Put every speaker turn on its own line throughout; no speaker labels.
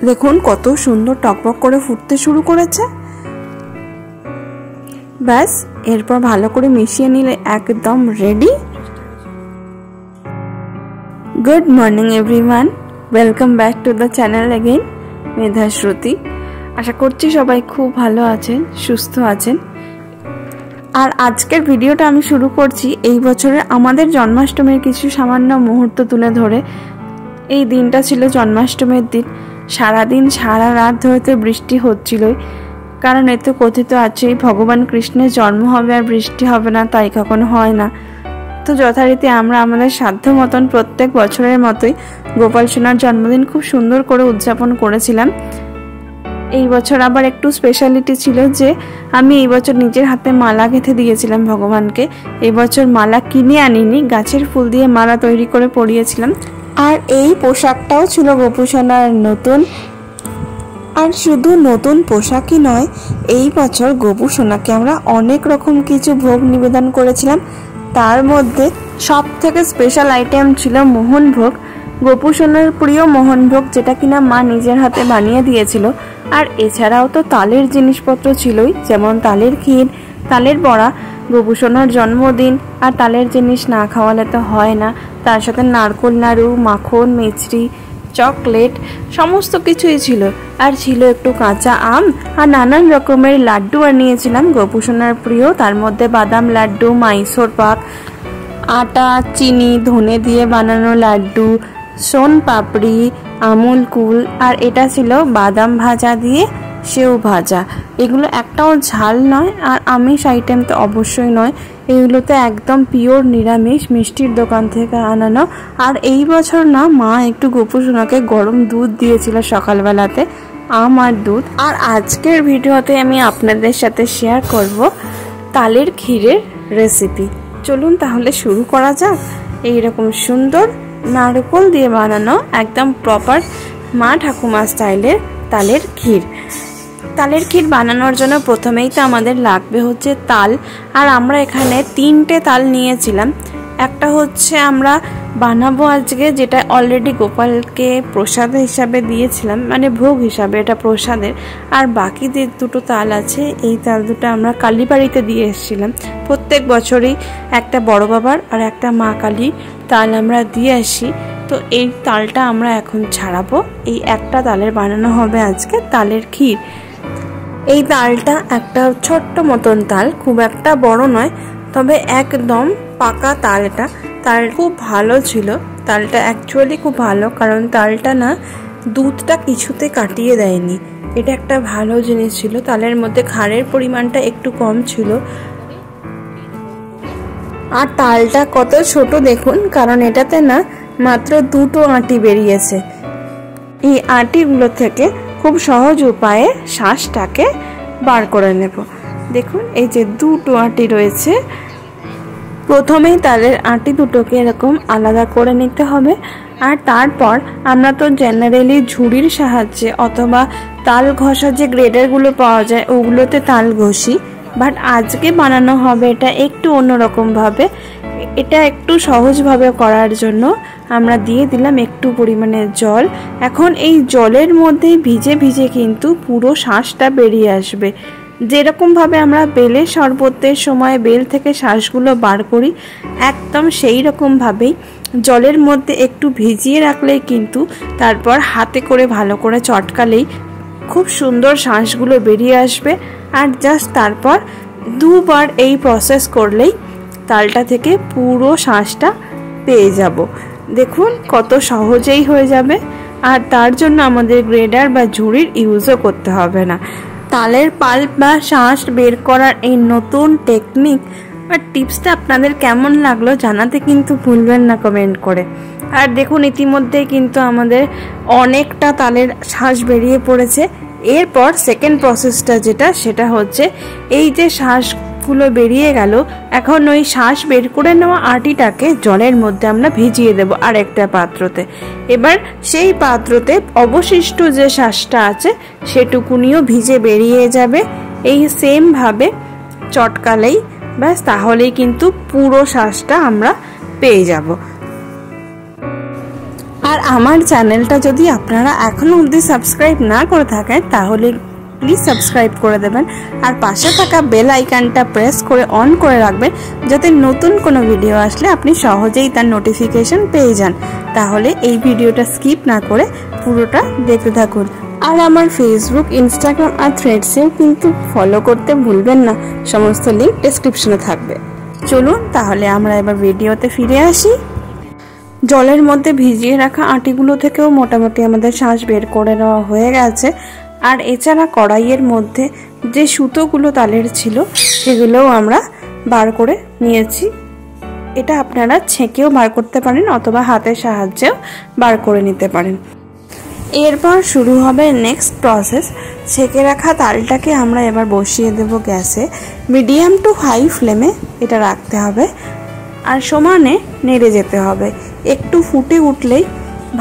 দেখুন কত সুন্দর টকবক করে ফুটতে শুরু করেছে। ব্যাস, এরপর ভালো করে মিশিয়ে নিলে একদম ready. Good morning everyone, welcome back to the channel again, Medha Shruti. আশা করছি সবাই খুব ভালো আছেন, সুস্থ আছেন। আর আজকের ভিডিওটা আমি শুরু করছি এই বছরে আমাদের জন্মাষ্টমীর কিছু সামান্য মুহূর্ত তুলে ধরে। এই দিনটা ছিল জন্মাষ্টমীর দিন। সারাদিন সারা রাত ধরে তো বৃষ্টি হচ্ছিলই, কারণ এতে কথিত আছে ভগবান কৃষ্ণের জন্ম হবে আর বৃষ্টি হবে না, তাই কখনো হয় না। তো যথারীতি আমরা আমাদের সাধ্য মতন প্রত্যেক বছরের মতোই গোপাল সোনার জন্মদিন খুব সুন্দর করে উদযাপন করেছিলাম। এই বছর আবার একটু স্পেশালিটি ছিল যে আমি এই বছর নিজের হাতে মালা গেঁথে দিয়েছিলাম ভগবানকে। এই বছর মালা কিনে আনিনি, গাছের ফুল দিয়ে মালা তৈরি করে পরিয়েছিলাম। আর এই পোশাকটাও ছিল গোপু সোনার নতুন। আর শুধু নতুন পোশাকই নয়, এই বছর গোপু সোনাকে আমরা অনেক রকম কিছু ভোগ নিবেদন করেছিলাম। তার মধ্যে সব থেকে স্পেশাল আইটেম ছিল মোহনভোগ, গোপু সোনার প্রিয় মোহনভোগ, যেটা কিনা মা নিজের হাতে বানিয়ে দিয়েছিল। আর এছাড়াও তো তালের জিনিসপত্র ছিলই, যেমন তালের ক্ষীর, তালের বড়া। গোপু সোনার জন্মদিন, আর তালের জিনিস না খাওয়ালে তো হয় না। তার সাথে নারকোল নাড়ু, মাখন, মিছরি, চকলেট, সমস্ত কিছুই ছিল। আর ছিল একটু কাঁচা আম আর নানান রকমের লাড্ডু বানিয়েছিলাম গোপু সোনার প্রিয়। তার মধ্যে বাদাম লাড্ডু, মাইসোর পাক, আটা, চিনি, ধনে দিয়ে বানানো লাড্ডু, সোন পাপড়ি, আমুল কুল, আর এটা ছিল বাদাম ভাজা দিয়ে সেও ভাজা। এগুলো একটাও ঝাল নয়, আর আমিষ আইটেম তো অবশ্যই নয়। এগুলোতে একদম পিওর নিরামিষ, মিষ্টির দোকান থেকে আনানো। আর এই বছর না মা একটু গোপু সোনাকে গরম দুধ দিয়েছিল সকালবেলাতে, আম আর দুধ। আর আজকের ভিডিওতে আমি আপনাদের সাথে শেয়ার করব তালের ক্ষীরের রেসিপি। চলুন তাহলে শুরু করা যাক। এইরকম সুন্দর নারকেল দিয়ে বানানো একদম প্রপার মা ঠাকুমা স্টাইলের তালের ক্ষীর। তালের ক্ষীর বানানোর জন্য প্রথমেই তো আমাদের লাগবে হচ্ছে তাল। আর আমরা এখানে 3টে তাল নিয়েছিলাম। একটা হচ্ছে আমরা বানাবো আজকে, যেটা অলরেডি গোপালকে প্রসাদ হিসাবে দিয়েছিলাম, মানে ভোগ হিসাবে, এটা প্রসাদের। আর বাকি যে 2টো তাল আছে, এই তাল দুটো আমরা কালীবাড়িতে দিয়ে এসেছিলাম। প্রত্যেক বছরই একটা বড় বাবার আর একটা মা কালী তাল আমরা দিয়ে আসি। তো এই তালটা আমরা এখন ছাড়াবো। এই একটা তালের বানানো হবে আজকে তালের ক্ষীর। এই তালটা একটা ছোট্ট মতন তাল, খুব একটা বড় নয়, তবে একদম পাকা তাল। এটা তাল খুব ভালো ছিল। তালটা অ্যাকচুয়ালি খুব ভালো, কারণ তালটা না দুধটা কিছুতে কাটিয়ে দেয়নি। এটা একটা ভালো জিনিস ছিল। তালের মধ্যে ক্ষারের পরিমাণটা একটু কম ছিল। আর তালটা কত ছোট দেখুন, কারণ এটাতে না মাত্র 2টো আঁটি বেরিয়েছে। এই আঁটিগুলো থেকে খুব সহজ উপায়ে শ্বাসটাকে বার করে নেব। দেখুন এই যে 2টো আঁটি রয়েছে। প্রথমেই তালের আঁটি দুটোকে এরকম আলাদা করে নিতে হবে। আর তারপর আমরা তো জেনারেলি ঝুড়ির সাহায্যে অথবা তাল ঘষা যে গ্রেডারগুলো পাওয়া যায় ওগুলোতে তাল ঘষি, বাট আজকে বানানো হবে এটা একটু অন্যরকম ভাবে। এটা একটু সহজভাবে করার জন্য আমরা দিয়ে দিলাম একটু পরিমাণে জল। এখন এই জলের মধ্যে ভিজে ভিজে কিন্তু পুরো শ্বাসটা বেরিয়ে আসবে। যেরকম ভাবে আমরা বেলের শরবতের সময় বেল থেকে শ্বাসগুলো বার করি, একদম সেই রকম ভাবেই জলের মধ্যে একটু ভিজিয়ে রাখলেই কিন্তু তারপর হাতে করে ভালো করে চটকালেই খুব সুন্দর শ্বাসগুলো বেরিয়ে আসবে। আর জাস্ট তারপর 2বার এই প্রসেস করলেই তালটা থেকে পুরো শ্বাসটা পেয়ে যাব। দেখুন কত সহজেই হয়ে যাবে। আর তার জন্য আমাদের গ্রেডার বা ঝুড়ির ইউজও করতে হবে না। তালের পাল্প বা শ্বাস বের করার এই নতুন টেকনিক বা টিপসটা আপনাদের কেমন লাগলো জানাতে কিন্তু ভুলবেন না কমেন্ট করে। আর দেখুন ইতিমধ্যে কিন্তু আমাদের অনেকটা তালের শ্বাস বেরিয়ে পড়েছে। এরপর সেকেন্ড প্রসেসটা যেটা, সেটা হচ্ছে এই যে শ্বাসগুলো বেরিয়ে গেল, এখন ওই শ্বাস বের করে নেওয়া আটিটাকে জলের মধ্যে আমরা ভিজিয়ে দেব আরেকটা পাত্রতে। এবার সেই পাত্রতে অবশিষ্ট যে শ্বাসটা আছে সেটুকুনিও ভিজে বেরিয়ে যাবে। এই সেম ভাবে চটকালেই ব্যাস, তাহলেই কিন্তু পুরো শ্বাসটা আমরা পেয়ে যাব। আর আমার চ্যানেলটা যদি আপনারা এখনো অবধি সাবস্ক্রাইব না করে থাকেন তাহলে প্লিজ সাবস্ক্রাইব করে দেবেন আর পাশে থাকা বেল আইকনটা প্রেস করে অন করে রাখবেন যাতে নতুন কোনো ভিডিও আসলে আপনি সহজেই তার নোটিফিকেশন পেয়ে যান। তাহলে এই ভিডিওটা স্কিপ না করে পুরোটা দেখতে থাকুন। আর আমার ফেসবুক, ইনস্টাগ্রাম আর থ্রেডসেও কিন্তু ফলো করতে ভুলবেন না, সমস্ত লিঙ্ক ডেসক্রিপশনে থাকবে। চলুন তাহলে আমরা এবার ভিডিওতে ফিরে আসি। জলের মধ্যে ভিজিয়ে রাখা আটিগুলো থেকেও মোটামুটি আমাদের শাঁস বের করে নেওয়া হয়ে গেছে। আর এছাড়া কড়াইয়ের মধ্যে যে সুতোগুলো তালের ছিল সেগুলোও আমরা বার করে নিয়েছি। এটা আপনারা ছেঁকেও বার করতে পারেন অথবা হাতের সাহায্যেও বার করে নিতে পারেন। এরপর শুরু হবে নেক্সট প্রসেস। ছেঁকে রাখা তালটাকে আমরা এবার বসিয়ে দেব গ্যাসে। মিডিয়াম টু হাই ফ্লেমে এটা রাখতে হবে আর সমানে নেড়ে যেতে হবে। একটু ফুটে উঠলেই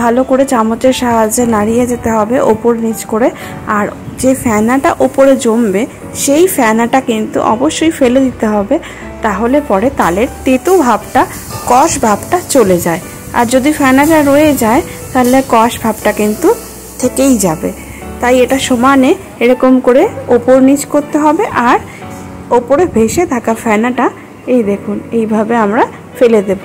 ভালো করে চামচের সাহায্যে নাড়িয়ে যেতে হবে ওপর নিচ করে। আর যে ফেনাটা ওপরে জমবে সেই ফেনাটা কিন্তু অবশ্যই ফেলে দিতে হবে, তাহলে পরে তালের তেতো ভাবটা, কষ ভাবটা চলে যায়। আর যদি ফেনাটা রয়ে যায় তাহলে কষ ভাবটা কিন্তু থেকেই যাবে। তাই এটা সমানে এরকম করে ওপর নিচ করতে হবে। আর ওপরে ভেসে থাকা ফেনাটা এই দেখুন এইভাবে আমরা ফেলে দেব।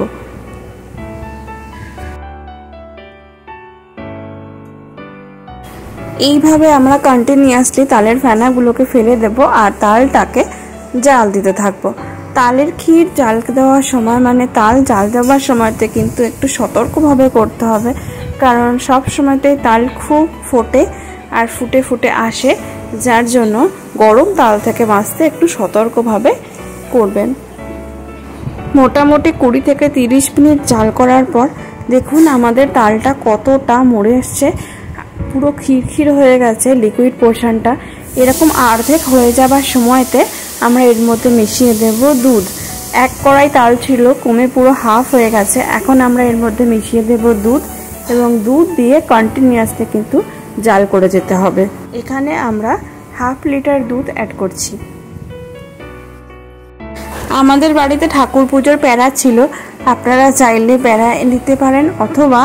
এইভাবে আমরা কন্টিনিউয়াসলি তালের ফেনাগুলোকে ফেলে দেব আর তালটাকে জাল দিতে থাকবো। তালের ক্ষীর জাল দেওয়ার সময় মানে তাল জাল দেওয়ার সময়তে কিন্তু একটু সতর্কভাবে করতে হবে, কারণ সব সময়তেই তাল খুব ফোটে আর ফুটে ফুটে আসে, যার জন্য গরম তাল থেকে বাঁচতে একটু সতর্কভাবে করবেন। মোটামুটি 20 থেকে 30 মিনিট জাল করার পর দেখুন আমাদের তালটা কতটা মরে এসছে, পুরো ক্ষীর হয়ে গেছে লিকুইড পোর্শনটা। এরকম অর্ধেক হয়ে যাবার সময়তে আমরা এর মধ্যে মিশিয়ে দেব দুধ। 1 কড়াই তাল ছিল, কমে পুরো হাফ হয়ে গেছে। এখন আমরা এর মধ্যে মিশিয়ে দেব দুধ এবং দুধ দিয়ে কন্টিনিউয়াসলি কিন্তু জাল করে যেতে হবে। এখানে আমরা 1/2 লিটার দুধ অ্যাড করছি। আমাদের বাড়িতে ঠাকুর পুজোর প্যারা ছিল, আপনারা চাইলে প্যারা নিতে পারেন অথবা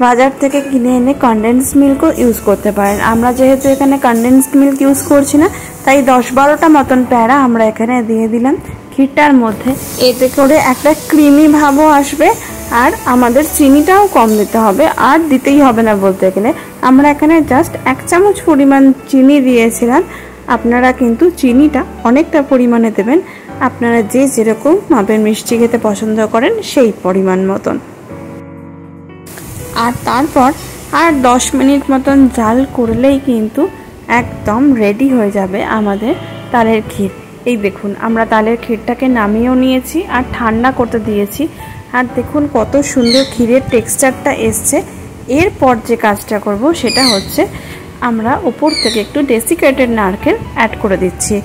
বাজার থেকে কিনে এনে কনডেন্স মিল্কও ইউজ করতে পারেন। আমরা যেহেতু এখানে কনডেন্স মিল্ক ইউজ করছি না তাই 10-12টা মতন প্যারা আমরা এখানে দিয়ে দিলাম ক্ষীরটার মধ্যে। এতে করে একটা ক্রিমি ভাবও আসবে আর আমাদের চিনিটাও কম দিতে হবে, আর দিতেই হবে না বলতে গেলে। আমরা এখানে জাস্ট 1 চামচ পরিমাণ চিনি দিয়েছিলাম। আপনারা কিন্তু চিনিটা অনেকটা পরিমাণে দেবেন, আপনারা যে যেরকম মাপের মিষ্টি খেতে পছন্দ করেন সেই পরিমাণ মতন। আর তারপর আর 10 মিনিট মতন জাল করলেই কিন্তু একদম রেডি হয়ে যাবে আমাদের তালের ক্ষীর। এই দেখুন আমরা তালের ক্ষীরটাকে নামিয়েও নিয়েছি আর ঠান্ডা করতে দিয়েছি। আর দেখুন কত সুন্দর ক্ষীরের টেক্সচারটা এসছে। এরপর যে কাজটা করব সেটা হচ্ছে আমরা উপর থেকে একটু ডেসিকেটেড নারকেল অ্যাড করে দিচ্ছি।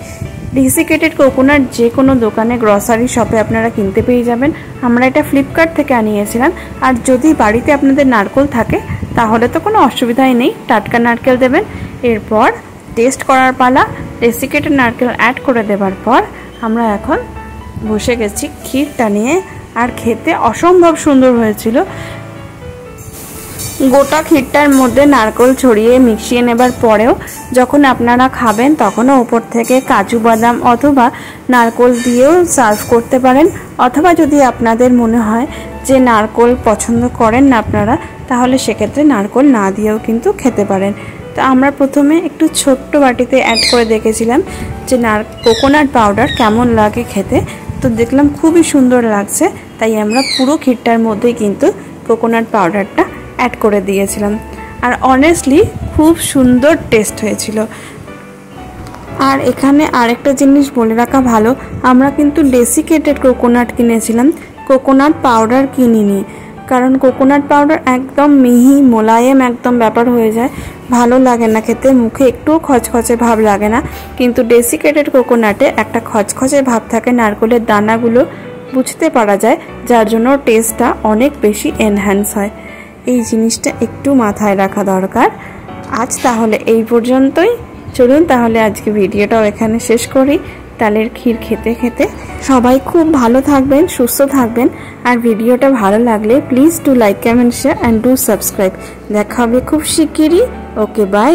ডেসিকেটেড কোকোনাট যে কোনো দোকানে, গ্রসারি শপে আপনারা কিনতে পেয়ে যাবেন। আমরা এটা ফ্লিপকার্ট থেকে আনিয়েছিলাম। আর যদি বাড়িতে আপনাদের নারকেল থাকে তাহলে তো কোনো অসুবিধাই নেই, টাটকা নারকেল দেবেন। এরপর টেস্ট করার পালা। ডেসিকেটেড নারকেল অ্যাড করে দেওয়ার পর আমরা এখন বসে গেছি ক্ষীরটা নিয়ে। আর খেতে অসম্ভব সুন্দর হয়েছিল। গোটা ক্ষীরটার মধ্যে নারকেল ছড়িয়ে মিশিয়ে নেবার পরেও যখন আপনারা খাবেন তখনও উপর থেকে কাজু বাদাম অথবা নারকেল দিয়েও সার্ভ করতে পারেন। অথবা যদি আপনাদের মনে হয় যে নারকেল পছন্দ করেন না আপনারা, তাহলে সেক্ষেত্রে নারকেল না দিয়েও কিন্তু খেতে পারেন। তো আমরা প্রথমে একটু ছোট্ট বাটিতে অ্যাড করে দেখেছিলাম যে কোকোনাট পাউডার কেমন লাগে খেতে। তো দেখলাম খুবই সুন্দর লাগছে, তাই আমরা পুরো ক্ষীরটার মধ্যেই কিন্তু কোকোনাট পাউডারটা অ্যাড করে দিয়েছিলাম। আর অনেস্টলি খুব সুন্দর টেস্ট হয়েছিল। আর এখানে আরেকটা জিনিস বলে রাখা ভালো, আমরা কিন্তু ডেসিকেটেড কোকোনাট কিনেছিলাম, কোকোনাট পাউডার কিনিনি। কারণ কোকোনাট পাউডার একদম মিহি মোলায়েম একদম ব্যাপার হয়ে যায়, ভালো লাগে না খেতে, মুখে একটুও খচখচে ভাব লাগে না। কিন্তু ডেসিকেটেড কোকোনাটে একটা খচখচে ভাব থাকে, নারকেলের দানাগুলো বুঝতে পারা যায়, যার জন্য টেস্টটা অনেক বেশি এনহ্যান্স হয়। এই জিনিসটা একটু মাথায় রাখা দরকার। আজ তাহলে এই পর্যন্তই। চলুন তাহলে আজকে ভিডিওটাও এখানে শেষ করি। ডালের ক্ষীর খেতে খেতে। সবাই খুব ভালো থাকবেন, সুস্থ থাকবেন। আর ভিডিওটা ভালো লাগলে please do like, comment, share and do subscribe. দেখা হবে খুব শিগগিরই। ওকে, বাই।